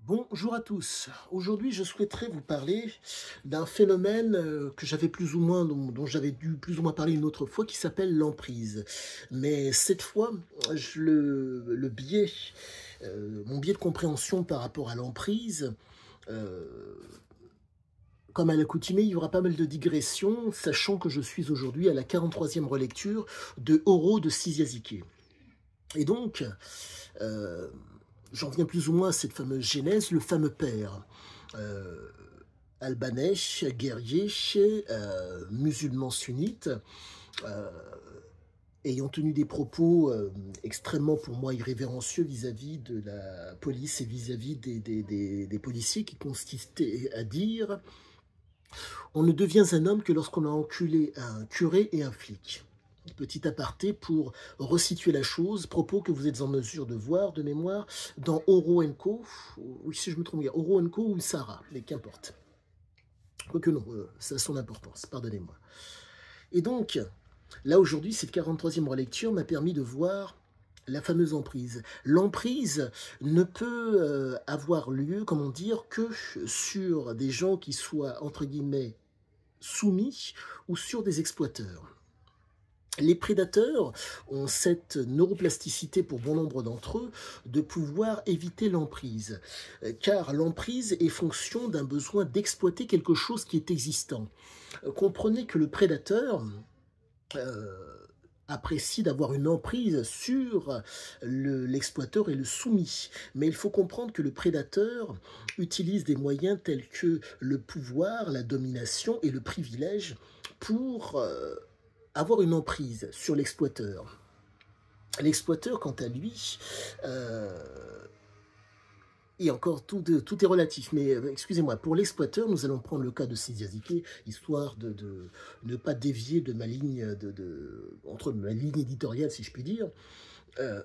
Bonjour à tous. Aujourd'hui, je souhaiterais vous parler d'un phénomène que j'avais plus ou moins, dont j'avais dû plus ou moins parler une autre fois, qui s'appelle l'emprise. Mais cette fois, le biais, mon biais de compréhension par rapport à l'emprise, euh, comme à l'accoutumée, il y aura pas mal de digressions, sachant que je suis aujourd'hui à la 43e relecture de Oro de Siziazike. Et donc, euh, j'en viens plus ou moins à cette fameuse genèse, le fameux père, euh, albanais, guerrier, musulman sunnite, euh, ayant tenu des propos extrêmement pour moi irrévérencieux vis-à-vis de la police et vis-à-vis des policiers, qui consistaient à dire on ne devient un homme que lorsqu'on a enculé un curé et un flic. Petit aparté pour resituer la chose, propos que vous êtes en mesure de voir de mémoire dans Oro Co, ou si je me trompe, il y a Oro Co ou Sarah, mais qu'importe. Quoique non, ça a son importance, pardonnez-moi. Et donc, là aujourd'hui, cette 43e relecture m'a permis de voir la fameuse emprise. L'emprise ne peut avoir lieu, comment dire, que sur des gens qui soient, entre guillemets, soumis ou sur des exploiteurs. Les prédateurs ont cette neuroplasticité pour bon nombre d'entre eux de pouvoir éviter l'emprise, car l'emprise est fonction d'un besoin d'exploiter quelque chose qui est existant. Comprenez que le prédateur euh, apprécie d'avoir une emprise sur l'exploiteur et le soumis. Mais il faut comprendre que le prédateur utilise des moyens tels que le pouvoir, la domination et le privilège pour avoir une emprise sur l'exploiteur. L'exploiteur, quant à lui, et encore tout est relatif, mais excusez-moi, pour l'exploiteur, nous allons prendre le cas de Sidiazike, histoire de ne pas dévier de ma ligne, entre ma ligne éditoriale, si je puis dire. Euh,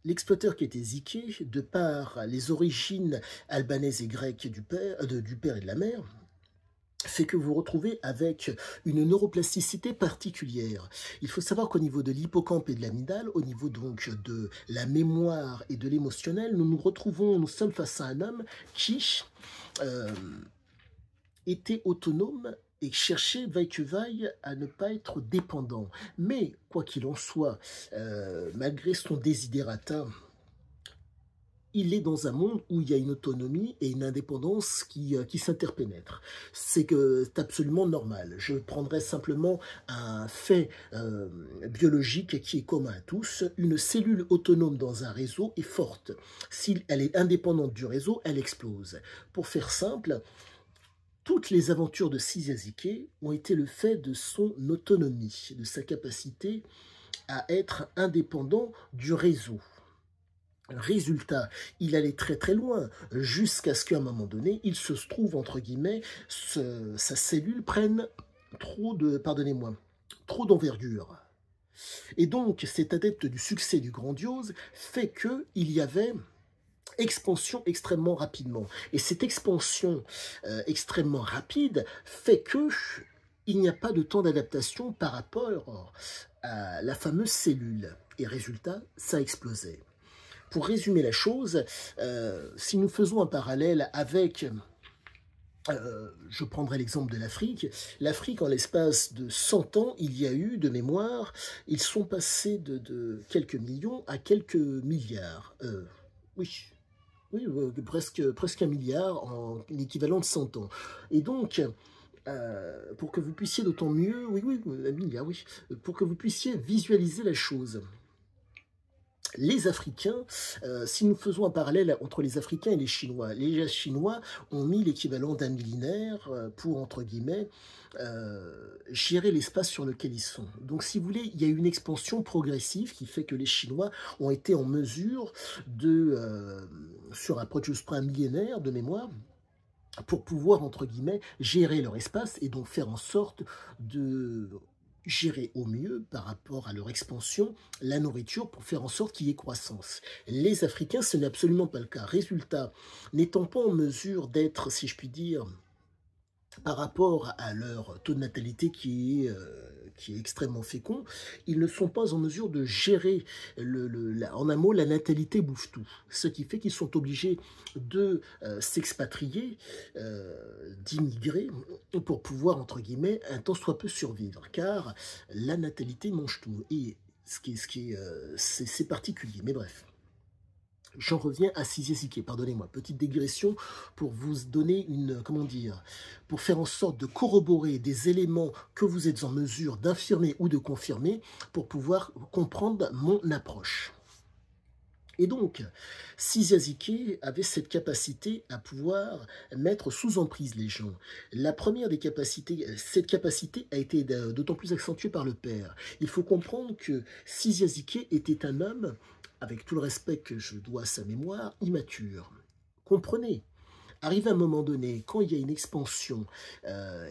L'exploiteur qui était ziké, de par les origines albanaises et grecques du père et de la mère, fait que vous vous retrouvez avec une neuroplasticité particulière. Il faut savoir qu'au niveau de l'hippocampe et de l'amygdale, au niveau donc de la mémoire et de l'émotionnel, nous sommes face à un homme qui euh, était autonome et cherchait, vaille que vaille, à ne pas être dépendant. Mais, quoi qu'il en soit, malgré son desiderata, il est dans un monde où il y a une autonomie et une indépendance qui s'interpénètrent. C'est absolument normal. Je prendrai simplement un fait biologique qui est commun à tous. Une cellule autonome dans un réseau est forte. Si elle est indépendante du réseau, elle explose. Pour faire simple, toutes les aventures de Siziazike ont été le fait de son autonomie, de sa capacité à être indépendant du réseau. Résultat, il allait très très loin, jusqu'à ce qu'à un moment donné, il se trouve, entre guillemets, sa cellule prenne pardonnez-moi, trop d'envergure. Et donc, cet adepte du succès du grandiose fait qu'il y avait expansion extrêmement rapidement. Et cette expansion extrêmement rapide fait que il n'y a pas de temps d'adaptation par rapport à la fameuse cellule. Et résultat, ça explosait. Pour résumer la chose, si nous faisons un parallèle avec, je prendrai l'exemple de l'Afrique, l'Afrique en l'espace de 100 ans, il y a eu de mémoire, ils sont passés de quelques millions à quelques milliards. Oui, oui, presque un milliard en l'équivalent de 100 ans. Et donc, pour que vous puissiez d'autant mieux, oui, un milliard, oui, pour que vous puissiez visualiser la chose. Les Africains, si nous faisons un parallèle entre les Africains et les Chinois ont mis l'équivalent d'un millénaire pour, entre guillemets, gérer l'espace sur lequel ils sont. Donc, si vous voulez, il y a une expansion progressive qui fait que les Chinois ont été en mesure sur un près un millénaire de mémoire, pour pouvoir, entre guillemets, gérer leur espace et donc faire en sorte de gérer au mieux par rapport à leur expansion la nourriture pour faire en sorte qu'il y ait croissance. Les Africains, ce n'est absolument pas le cas. Résultat, n'étant pas en mesure d'être, si je puis dire, par rapport à leur taux de natalité qui est extrêmement fécond, ils ne sont pas en mesure de gérer, en un mot, la natalité bouffe tout. Ce qui fait qu'ils sont obligés de s'expatrier, d'immigrer, pour pouvoir, entre guillemets, un tant soit peu survivre. Car la natalité mange tout. Et c'est particulier, mais bref. J'en reviens à Siziazike, pardonnez-moi, petite digression pour vous donner une, comment dire, pour faire en sorte de corroborer des éléments que vous êtes en mesure d'affirmer ou de confirmer pour pouvoir comprendre mon approche. Et donc, Siziazike avait cette capacité à pouvoir mettre sous emprise les gens. La première des capacités, cette capacité a été d'autant plus accentuée par le père. Il faut comprendre que Siziazike était un homme, avec tout le respect que je dois à sa mémoire, immature. Comprenez, arrive un moment donné, quand il y a une expansion,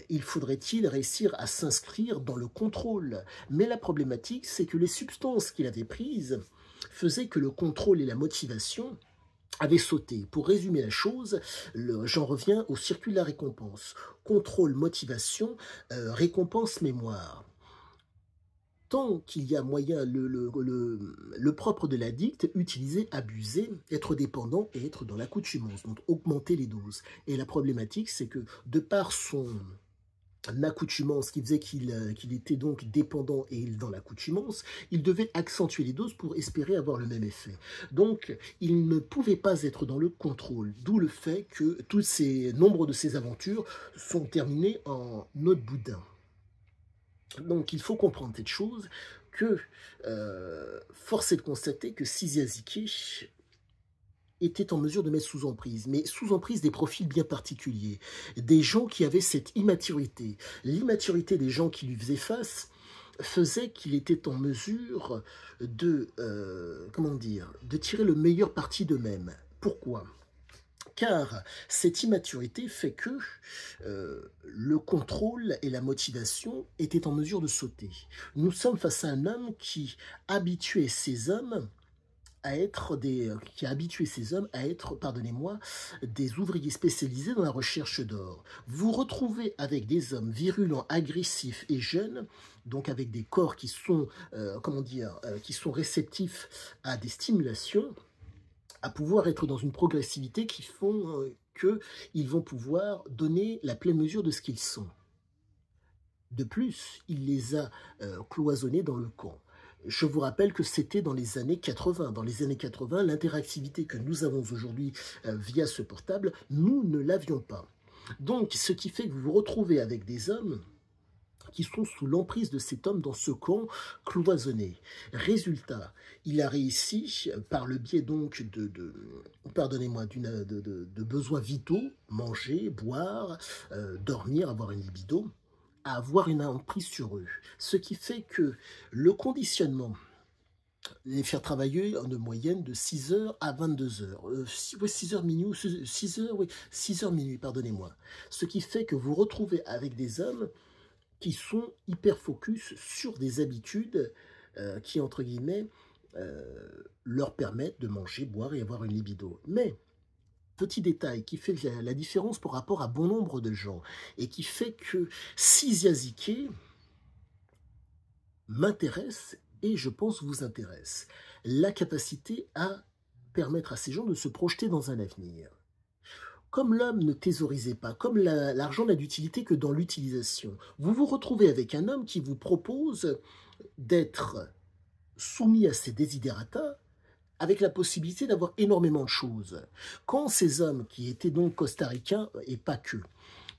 il faudrait-il réussir à s'inscrire dans le contrôle. Mais la problématique, c'est que les substances qu'il avait prises faisaient que le contrôle et la motivation avaient sauté. Pour résumer la chose, j'en reviens au circuit de la récompense. Contrôle, motivation, récompense, mémoire. Tant qu'il y a moyen, le propre de l'addict, utiliser, abuser, être dépendant et être dans l'accoutumance, donc augmenter les doses. Et la problématique, c'est que de par son accoutumance qui faisait qu'il était donc dépendant et dans l'accoutumance, il devait accentuer les doses pour espérer avoir le même effet. Donc, il ne pouvait pas être dans le contrôle, d'où le fait que nombre de ces aventures sont terminées en note boudin. Donc il faut comprendre cette chose, que force est de constater que Siziazike était en mesure de mettre sous emprise, mais sous emprise des profils bien particuliers, des gens qui avaient cette immaturité. L'immaturité des gens qui lui faisaient face faisait qu'il était en mesure de, comment dire, de tirer le meilleur parti d'eux-mêmes. Pourquoi ? Car cette immaturité fait que le contrôle et la motivation étaient en mesure de sauter. Nous sommes face à un homme qui a habitué ses hommes à être pardonnez-moi, des ouvriers spécialisés dans la recherche d'or. Vous retrouvez avec des hommes virulents, agressifs et jeunes, donc avec des corps qui sont, qui sont réceptifs à des stimulations, à pouvoir être dans une progressivité qui font qu'ils vont pouvoir donner la pleine mesure de ce qu'ils sont. De plus, il les a cloisonnés dans le camp. Je vous rappelle que c'était dans les années 80. Dans les années 80, l'interactivité que nous avons aujourd'hui via ce portable, nous ne l'avions pas. Donc, ce qui fait que vous vous retrouvez avec des hommes qui sont sous l'emprise de cet homme dans ce camp cloisonné. Résultat, il a réussi, par le biais donc pardonnez-moi, de besoins vitaux, manger, boire, dormir, avoir une libido, à avoir une emprise sur eux. Ce qui fait que le conditionnement, les faire travailler en moyenne de 6h à 22h. 6h minuit, 6h minuit, pardonnez-moi. Ce qui fait que vous retrouvez avec des hommes qui sont hyper focus sur des habitudes qui, entre guillemets, leur permettent de manger, boire et avoir une libido. Mais, petit détail qui fait la différence par rapport à bon nombre de gens, et qui fait que Siziazike m'intéresse, et je pense vous intéresse, la capacité à permettre à ces gens de se projeter dans un avenir. Comme l'homme ne thésaurisait pas, comme l'argent n'a d'utilité que dans l'utilisation, vous vous retrouvez avec un homme qui vous propose d'être soumis à ses desiderata avec la possibilité d'avoir énormément de choses. Quand ces hommes, qui étaient donc costaricains, et pas que,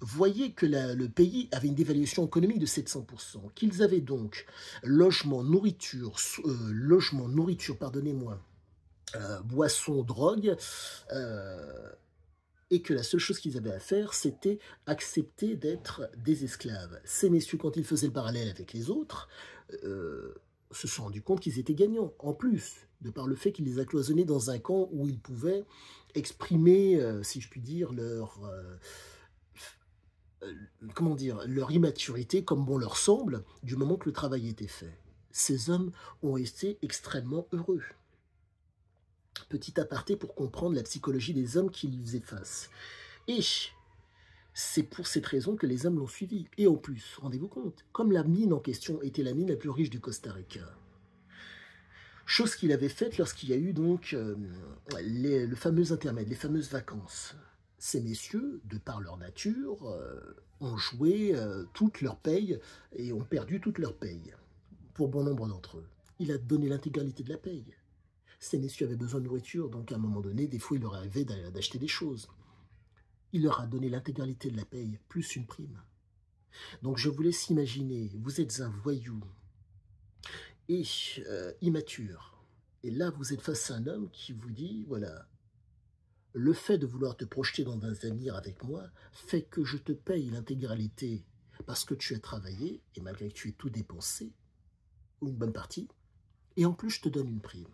voyaient que le pays avait une dévaluation économique de 700%, qu'ils avaient donc logement, nourriture, pardonnez-moi, boissons, drogue, et que la seule chose qu'ils avaient à faire, c'était accepter d'être des esclaves. Ces messieurs, quand ils faisaient le parallèle avec les autres, se sont rendus compte qu'ils étaient gagnants. En plus, de par le fait qu'ils les a cloisonnés dans un camp où ils pouvaient exprimer, si je puis dire, leur immaturité comme bon leur semble, du moment que le travail était fait. Ces hommes ont été extrêmement heureux. Petit aparté pour comprendre la psychologie des hommes qui lui faisaient face. Et C'est pour cette raison que les hommes l'ont suivi. Et en plus, rendez-vous compte, comme la mine en question était la mine la plus riche du Costa Rica, chose qu'il avait faite lorsqu'il y a eu donc le fameux intermède, les fameuses vacances. Ces messieurs, de par leur nature, ont joué toute leur paye et ont perdu toute leur paye, pour bon nombre d'entre eux. Il a donné l'intégralité de la paye. Ces messieurs avaient besoin de nourriture, donc à un moment donné, des fois, il leur arrivait d'acheter des choses. Il leur a donné l'intégralité de la paye, plus une prime. Donc je vous laisse imaginer, vous êtes un voyou et immature. Et là, vous êtes face à un homme qui vous dit, voilà, le fait de vouloir te projeter dans un avenir avec moi fait que je te paye l'intégralité parce que tu as travaillé et malgré que tu aies tout dépensé, ou une bonne partie, et en plus je te donne une prime.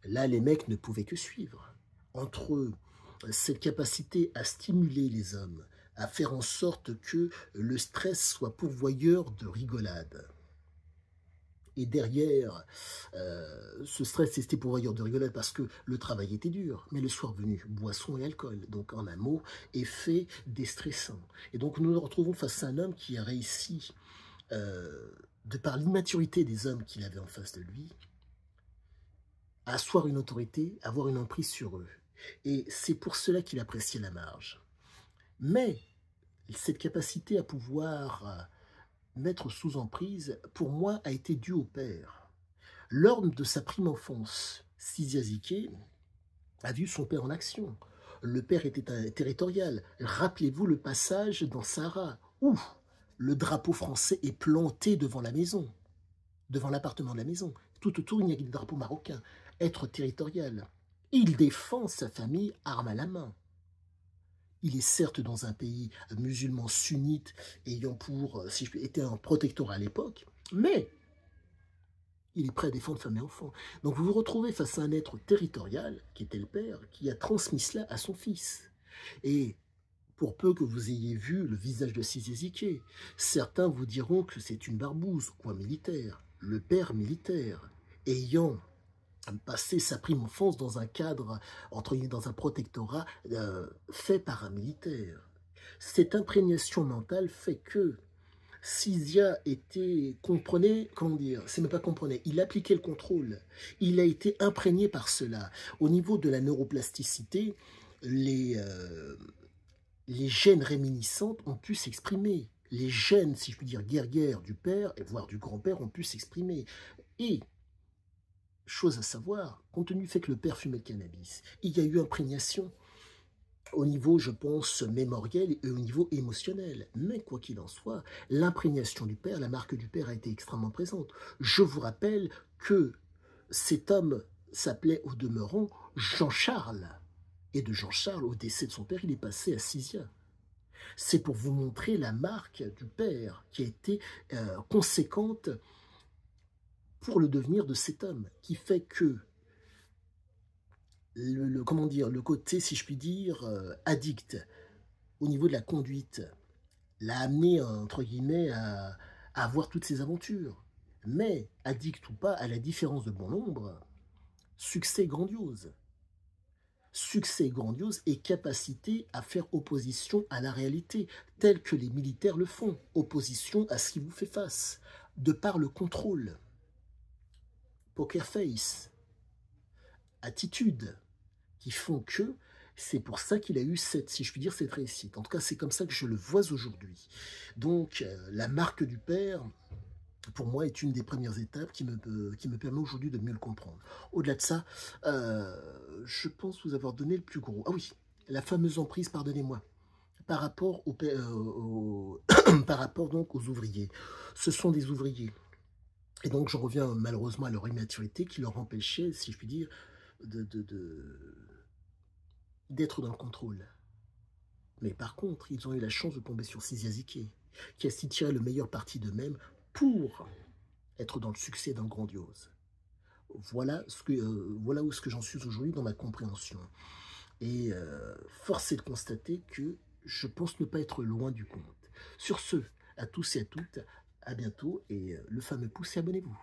Là, les mecs ne pouvaient que suivre. Entre eux, cette capacité à stimuler les hommes, à faire en sorte que le stress soit pourvoyeur de rigolade. Et derrière, ce stress était pourvoyeur de rigolade parce que le travail était dur. Mais le soir venu, boisson et alcool. Donc en un mot, effet déstressant. Et donc nous nous retrouvons face à un homme qui a réussi, de par l'immaturité des hommes qu'il avait en face de lui, à asseoir une autorité, à avoir une emprise sur eux. Et c'est pour cela qu'il appréciait la marge. Mais cette capacité à pouvoir mettre sous emprise, pour moi, a été due au père. Lors de sa prime enfance, Siziazike a vu son père en action. Le père était territorial. Rappelez-vous le passage dans Sahara, où le drapeau français est planté devant la maison, devant l'appartement de la maison. Tout autour, il n'y a que des drapeaux marocains. Être territorial. Il défend sa famille arme à la main. Il est certes dans un pays musulman sunnite, ayant pour, si je puis, était un protectorat à l'époque, mais il est prêt à défendre femme et enfants. Donc vous vous retrouvez face à un être territorial, qui était le père, qui a transmis cela à son fils. Et pour peu que vous ayez vu le visage de Siziazike, certains vous diront que c'est une barbouze ou un militaire. Le père militaire, ayant passer sa prime enfance dans un cadre, entre guillemets, dans un protectorat fait par un militaire. Cette imprégnation mentale fait que Sizia comprenait, comment dire, c'est même pas comprenait, il appliquait le contrôle. Il a été imprégné par cela. Au niveau de la neuroplasticité, les gènes réminiscentes ont pu s'exprimer. Les gènes, si je puis dire, guerrières du père, et voire du grand-père, ont pu s'exprimer. Et chose à savoir, compte tenu du fait que le père fumait le cannabis, il y a eu imprégnation au niveau, je pense, mémoriel et au niveau émotionnel. Mais quoi qu'il en soit, l'imprégnation du père, la marque du père a été extrêmement présente. Je vous rappelle que cet homme s'appelait au demeurant Jean-Charles. Et de Jean-Charles, au décès de son père, il est passé à Sizia. C'est pour vous montrer la marque du père qui a été conséquente pour le devenir de cet homme, qui fait que comment dire, le côté, si je puis dire, addict au niveau de la conduite l'a amené, entre guillemets, à avoir toutes ces aventures. Mais, addict ou pas, à la différence de bon nombre, succès grandiose. Succès grandiose et capacité à faire opposition à la réalité, tel que les militaires le font, opposition à ce qui vous fait face, de par le contrôle. Poker face, attitude, qui font que c'est pour ça qu'il a eu cette, si je puis dire, cette réussite. En tout cas, c'est comme ça que je le vois aujourd'hui. Donc, la marque du père, pour moi, est une des premières étapes qui me permet aujourd'hui de mieux le comprendre. Au-delà de ça, je pense vous avoir donné le plus gros. Ah oui, la fameuse emprise, pardonnez-moi, par rapport, par rapport donc aux ouvriers. Ce sont des ouvriers. Et donc, j'en reviens malheureusement à leur immaturité qui leur empêchait, si je puis dire, d'être dans le contrôle. Mais par contre, ils ont eu la chance de tomber sur Siziazike, qui a su tirer le meilleur parti d'eux-mêmes pour être dans le succès d'un grandiose. Voilà où ce que j'en suis aujourd'hui dans ma compréhension. Et force est de constater que je pense ne pas être loin du compte. Sur ce, à tous et à toutes, à bientôt, et le fameux pouce et abonnez-vous.